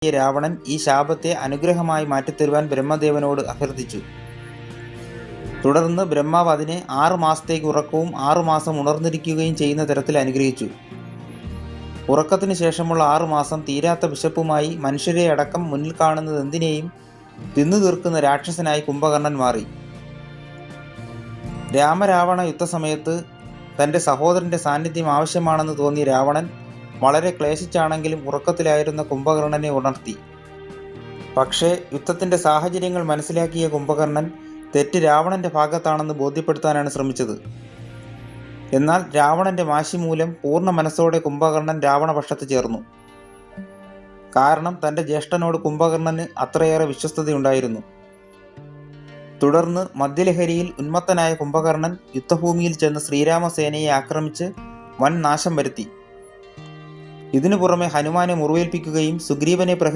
രാവണൻ ഈ ശാപത്തെ അനുഗ്രഹമായി മാറ്റിത്തരുവാൻ ബ്രഹ്മദേവനോട് അഭ്യർത്ഥിച്ചു. തുടർന്ന് ബ്രഹ്മാവ് അതിനെ 6 മാസത്തേക്ക് ഉറക്കവും 6 മാസം ഉണർന്നിരിക്കുകയും ചെയ്യുന്ന തരത്തിൽ അനുഗ്രഹിച്ചു. ഉറക്കത്തിന് ശേഷമുള്ള 6 മാസം തീരാത്ത വിശപ്പുമായി മനുഷ്യരെ അടക്കം മുന്നിൽ കാണുന്നത് എന്തിനേയും തിന്നു തീർക്കുന്ന രാക്ഷസനായി കുംഭകർണൻ മാറി. രാമരാവണ യുദ്ധസമയത്ത് തൻ്റെ സഹോദരൻ്റെ സാന്നിധ്യം ആവശ്യമാണെന്ന് തോന്നിയ രാവണൻ വളരെ ക്ലേശിച്ചാണെങ്കിലും ഉറക്കത്തിലായിരുന്ന കുംഭകർണനെ ഉണർത്തി. പക്ഷേ യുദ്ധത്തിൻ്റെ സാഹചര്യങ്ങൾ മനസ്സിലാക്കിയ കുംഭകർണൻ തെറ്റ് രാവണൻ്റെ ഭാഗത്താണെന്ന് ബോധ്യപ്പെടുത്താനാണ് ശ്രമിച്ചത്. എന്നാൽ രാവണൻ്റെ വാശി മൂലം പൂർണ്ണ മനസ്സോടെ കുംഭകർണൻ രാവണപക്ഷത്ത് ചേർന്നു. കാരണം തൻ്റെ ജ്യേഷ്ഠനോട് കുംഭകർണന് അത്രയേറെ വിശ്വസ്തതയുണ്ടായിരുന്നു. തുടർന്ന് മദ്യലഹരിയിൽ ഉന്മത്തനായ കുംഭകർണൻ യുദ്ധഭൂമിയിൽ ചെന്ന് ശ്രീരാമസേനയെ ആക്രമിച്ച് വൻ നാശം വരുത്തി. ഇതിനു പുറമെ ഹനുമാനെ മുറിവേൽപ്പിക്കുകയും സുഗ്രീവനെ